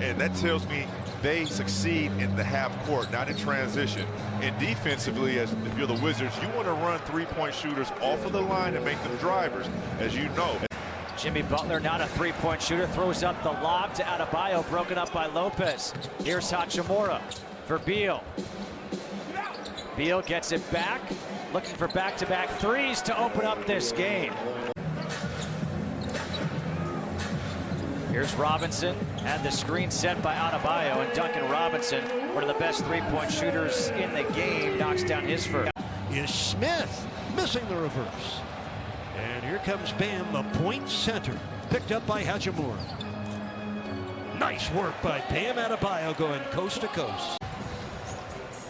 And that tells me they succeed in the half court, not in transition. And defensively, if you're the Wizards, you want to run three-point shooters off of the line and make them drivers, as you know. Jimmy Butler, not a three-point shooter, throws up the lob to Adebayo, broken up by Lopez. Here's Hachimura for Beal. Beal gets it back, looking for back-to-back threes to open up this game. Here's Robinson, and the screen set by Adebayo, and Duncan Robinson, one of the best three-point shooters in the game, knocks down his first. Is Smith missing the reverse. And here comes Bam, the point center, picked up by Hachimura. Nice work by Bam Adebayo, going coast to coast.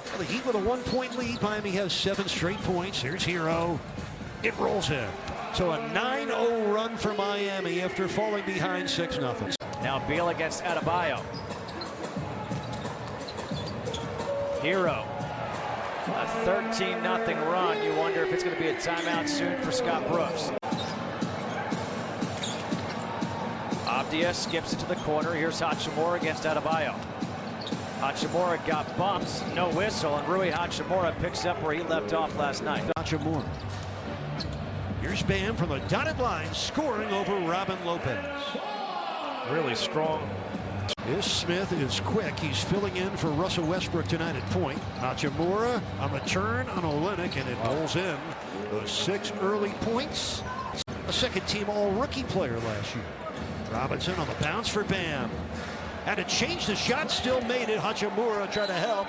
Well, the Heat with a 1-point lead. Miami has 7 straight points. Here's Hero. It rolls in. So a 9-0 run for Miami after falling behind 6-0. Now Beal against Adebayo. Hero. A 13-0 run. You wonder if it's going to be a timeout soon for Scott Brooks. Abdia skips it to the corner. Here's Hachimura against Adebayo. Hachimura got bumps, no whistle, and Rui Hachimura picks up where he left off last night. Hachimura. Here's Bam from the dotted line, scoring over Robin Lopez. Really strong. This Smith is quick. He's filling in for Russell Westbrook tonight at point. Hachimura on the turn on Olynyk, and it rolls in. Those 6 early points. A second-team all-rookie player last year. Robinson on the bounce for Bam. Had to change the shot, still made it. Hachimura tried to help.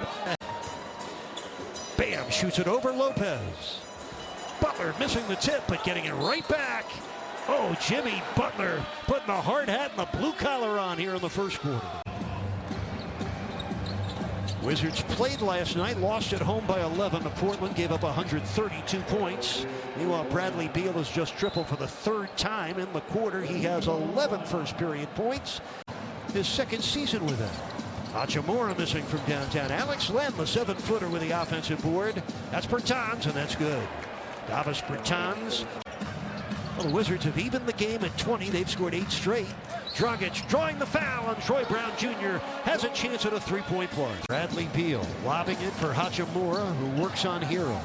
Bam shoots it over Lopez. Butler missing the tip, but getting it right back. Oh, Jimmy Butler putting the hard hat and the blue collar on here in the first quarter. Wizards played last night, lost at home by 11 to Portland, gave up 132 points. Meanwhile, Bradley Beal has just tripled for the 3rd time in the quarter. He has 11 first-period points. His 2nd season with them. Hachimura missing from downtown. Alex Len, the 7-footer with the offensive board. That's Bertans, and that's good. Davis Bertans. Well, the Wizards have evened the game at 20. They've scored 8 straight. Dragic drawing the foul, and Troy Brown Jr. has a chance at a 3-point play. Bradley Beal lobbing it for Hachimura, who works on Hero.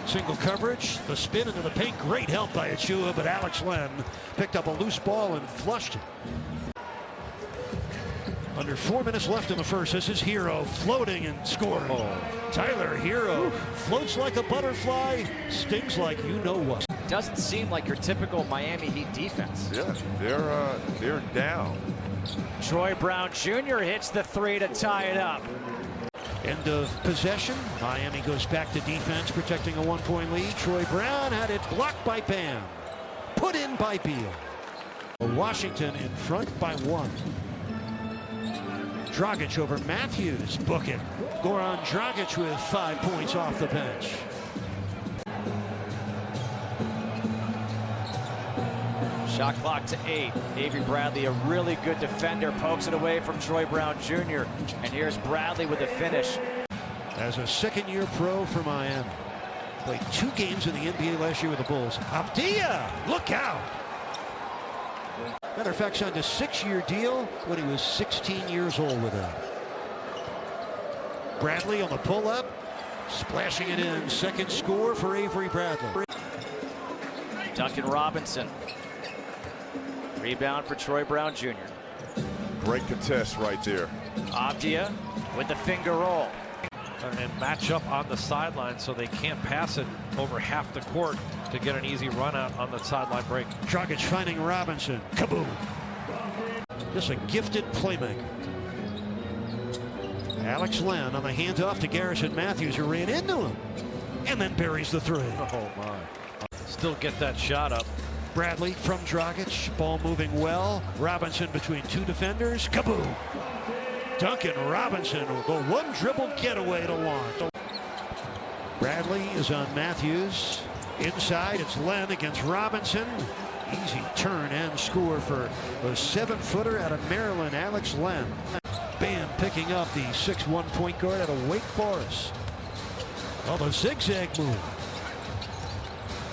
Single coverage, the spin into the paint. Great help by Achua, but Alex Len picked up a loose ball and flushed it. Under 4 minutes left in the first. This is Hero floating and scoring. Tyler Hero floats like a butterfly, stings like you know what. Doesn't seem like your typical Miami Heat defense. Yeah, they're down. Troy Brown Jr. hits the 3 to tie it up. End of possession. Miami goes back to defense, protecting a 1-point lead. Troy Brown had it blocked by Bam. Put in by Beal. Washington in front by 1. Dragic over Matthews. Book it. Goran Dragic with 5 points off the bench. Shot clock to 8. Avery Bradley, a really good defender, pokes it away from Troy Brown Jr. And here's Bradley with the finish. As a 2nd-year pro for Miami. Played 2 games in the NBA last year with the Bulls. Abdia, look out! Matter of fact, signed a 6-year deal when he was 16 years old with them. Bradley on the pull-up, splashing it in. 2nd score for Avery Bradley. Duncan Robinson. Rebound for Troy Brown Jr. Great contest right there. Abdia with the finger roll. And match up on the sideline so they can't pass it over half the court to get an easy run out on the sideline break. Dragic finding Robinson. Kaboom! Just a gifted playmaker. Alex Len on the handoff to Garrison Matthews, who ran into him and then buries the 3. Oh my. Still get that shot up. Bradley from Dragic, ball moving well. Robinson between 2 defenders. Kaboom! Duncan Robinson with a 1-dribble getaway to launch. Bradley is on Matthews. Inside, it's Len against Robinson. Easy turn and score for the 7-footer out of Maryland, Alex Len. Bam picking up the 6'1" point guard out of Wake Forest. Well, the zigzag move.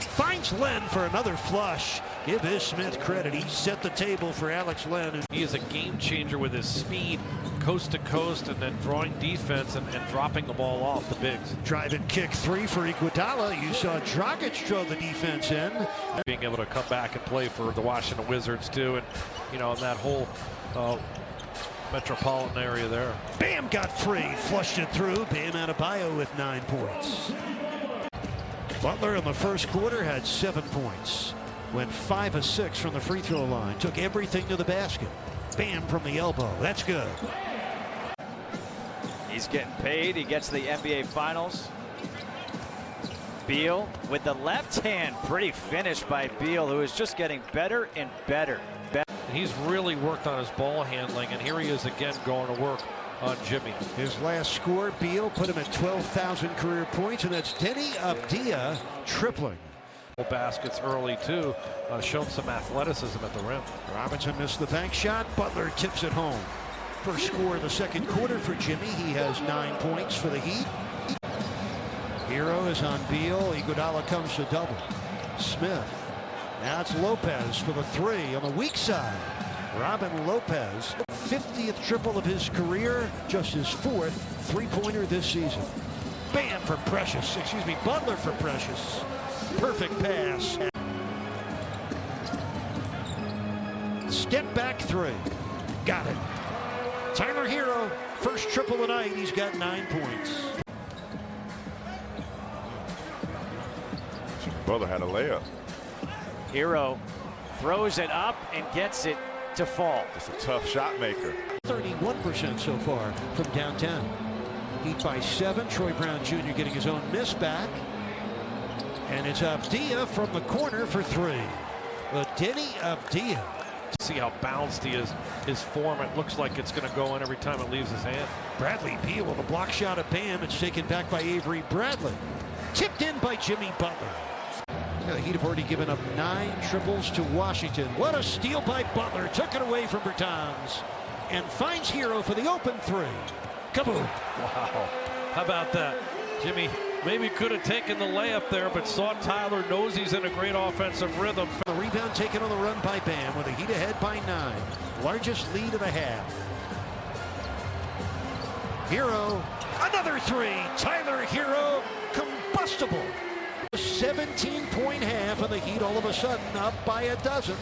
Finds Len for another flush. Give Smith credit. He set the table for Alex Len. He is a game changer with his speed, coast to coast, and then drawing defense and dropping the ball off the bigs. Drive and kick three for Iguodala. You saw Dragic draw the defense in. Being able to come back and play for the Washington Wizards too, and in that whole metropolitan area there. Bam got free, flushed it through. Bam Adebayo with 9 points. Butler in the first quarter had 7 points. Went 5 of 6 from the free throw line. Took everything to the basket. Bam from the elbow. That's good. He's getting paid. He gets to the NBA Finals. Beal with the left hand. Pretty finish by Beal, who is just getting better and better. He's really worked on his ball handling, and here he is again going to work on Jimmy. His last score, Beal put him at 12,000 career points, and that's Denny Abdia tripling. Baskets early too, shown some athleticism at the rim. Robinson missed the bank shot. Butler tips it home. First score of the second quarter for Jimmy. He has 9 points for the Heat. Hero is on Beal. Iguodala comes to double. Smith. Now it's Lopez for the three on the weak side. Robin Lopez, 50th triple of his career, just his 4th three-pointer this season. Bam for Precious. Butler for Precious. Perfect pass. Step back three. Got it. Tyler Hero, first triple tonight. He's got 9 points. Butler had a layup. Hero throws it up and gets it to fall. It's a tough shot maker. 31% so far from downtown. Heat by 7. Troy Brown Jr. getting his own miss back. And it's Abdia from the corner for 3. Denny Abdia. See how bounced he is. His form, it looks like it's going to go in every time it leaves his hand. Bradley Beal with a block shot at Bam. It's taken back by Avery Bradley. Tipped in by Jimmy Butler. The Heat have already given up 9 triples to Washington. What a steal by Butler. Took it away from Bertans. And finds Hero for the open 3. Kaboom. Wow. How about that? Jimmy maybe could have taken the layup there, but saw Tyler, knows he's in a great offensive rhythm. The rebound taken on the run by Bam with the Heat ahead by 9. Largest lead of the half. Hero. Another 3. Tyler Hero. Combustible. 17-point half, and the Heat all of a sudden up by a dozen.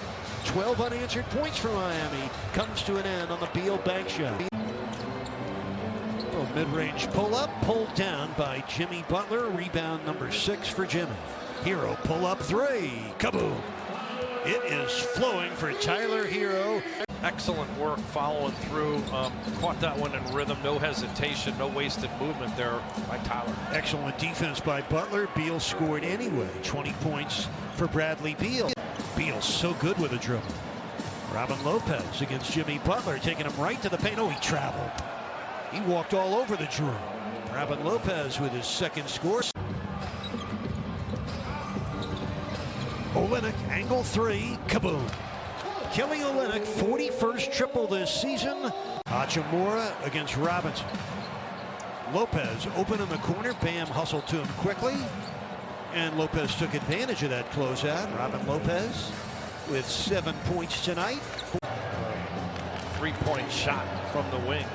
12 unanswered points for Miami. Comes to an end on the Beal bank shot. Mid-range pull-up, pulled down by Jimmy Butler. Rebound number 6 for Jimmy. Hero pull-up 3. Kaboom. It is flowing for Tyler Hero. Excellent work following through. Caught that one in rhythm. No hesitation, no wasted movement there by Tyler. Excellent defense by Butler. Beal scored anyway. 20 points for Bradley Beal. Beal's so good with a dribble. Robin Lopez against Jimmy Butler, taking him right to the paint. Oh, he traveled. He walked all over the drill. Robin Lopez with his second score. Olynyk, angle 3, kaboom. Kelly Olynyk, 41st triple this season. Hachimura against Robinson. Lopez open in the corner. Bam hustled to him quickly. And Lopez took advantage of that closeout. Robin Lopez with 7 points tonight. 3-point shot from the wing.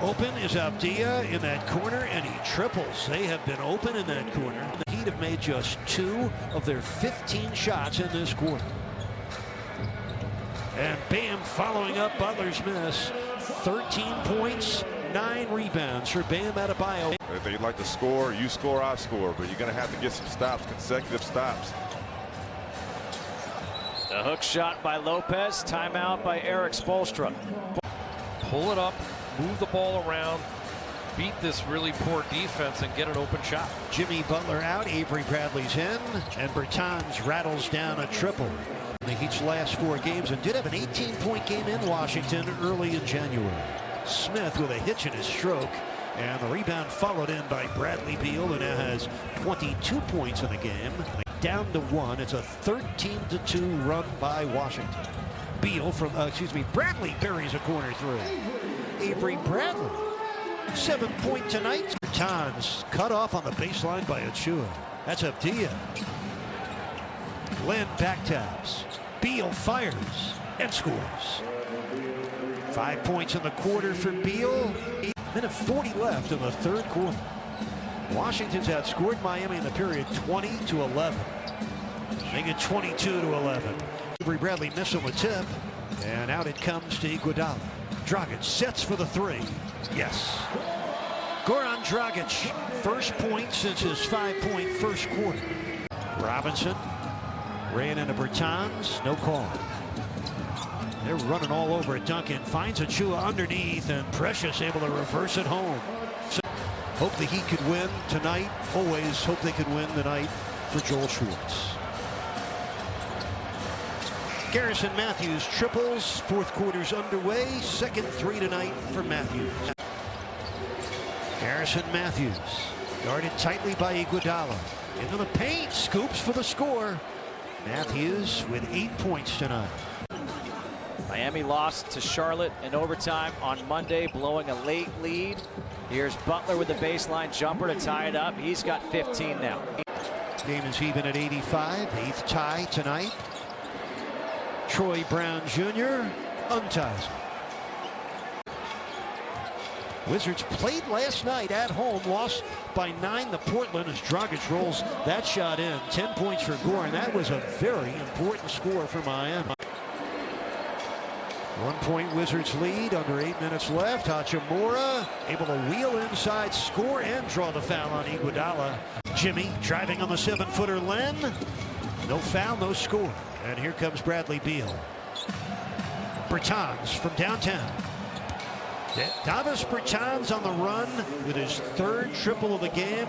Open is Abdia in that corner, and he triples. They have been open in that corner. The Heat have made just 2 of their 15 shots in this quarter. And Bam following up Butler's miss. 13 points, 9 rebounds for Bam Adebayo. If they'd like to score, you score, I score, but you're going to have to get some stops, consecutive stops. The hook shot by Lopez. Timeout by Eric Spoelstra. Pull it up, move the ball around, beat this really poor defense, and get an open shot. Jimmy Butler out, Avery Bradley's in, and Bertans rattles down a triple. The Heat's last 4 games, and did have an 18-point game in Washington early in January. Smith with a hitch in his stroke, and the rebound followed in by Bradley Beal, who now has 22 points in the game. Down to 1. It's a 13-2 run by Washington. Beal from, Bradley buries a corner 3. Avery Bradley, 7-point tonight. Bertans cut off on the baseline by Achua. That's Abdia. Len back taps. Beal fires and scores. 5 points in the quarter for Beal. 8:40 left in the third quarter. Washington's outscored Miami in the period 20-11. Make it 22-11. Avery Bradley missing the tip. And out it comes to Iguodala. Dragic sets for the three. Yes. Goran Dragic, first point since his 5-point first quarter. Robinson ran into Bertans, no call. They're running all over it. Duncan finds Achua underneath, and Precious able to reverse it home. So, hope the Heat could win tonight. Always hope they could win tonight for Joel Schwartz. Garrison Matthews triples. Fourth quarter's underway. Second three tonight for Matthews. Garrison Matthews guarded tightly by Iguodala. Into the paint. Scoops for the score. Matthews with 8 points tonight. Miami lost to Charlotte in overtime on Monday, blowing a late lead. Here's Butler with the baseline jumper to tie it up. He's got 15 now. Game is even at 85. 8th tie tonight. Troy Brown Jr. unties him. Wizards played last night at home, lost by 9 to Portland as Dragic rolls that shot in. 10 points for Goran. That was a very important score for Miami. 1 point Wizards lead, under 8 minutes left. Hachimura able to wheel inside, score, and draw the foul on Iguodala. Jimmy driving on the 7-footer Len. No foul, no score. And here comes Bradley Beal. Bertans from downtown. Davis Bertans on the run with his third triple of the game.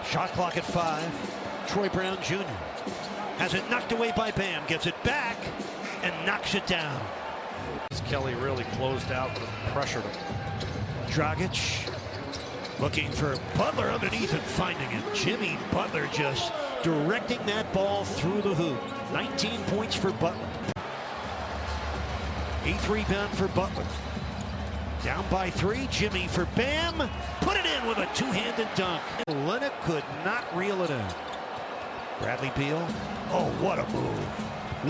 Shot clock at 5. Troy Brown Jr. has it knocked away by Bam. Gets it back and knocks it down. Kelly really closed out and pressured him. Dragic looking for Butler underneath and finding it. Jimmy Butler just directing that ball through the hoop. 19 points for Butler. 8th rebound for Butler. Down by 3. Jimmy for Bam. Put it in with a two-handed dunk. Leonard could not reel it in. Bradley Beal. Oh, what a move.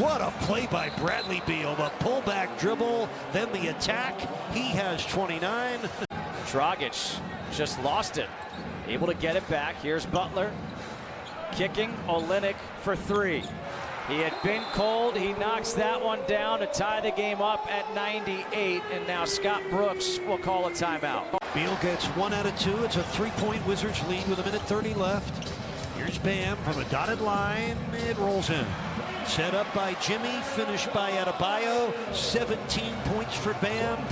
What a play by Bradley Beal. The pullback dribble, then the attack. He has 29. Dragic just lost it. Able to get it back. Here's Butler. Kicking Olynyk for 3. He had been cold. He knocks that one down to tie the game up at 98. And now Scott Brooks will call a timeout. Beal gets 1 out of 2. It's a 3-point Wizards lead with 1:30 left. Here's Bam from the dotted line. It rolls in. Set up by Jimmy, finished by Adebayo. 17 points for Bam.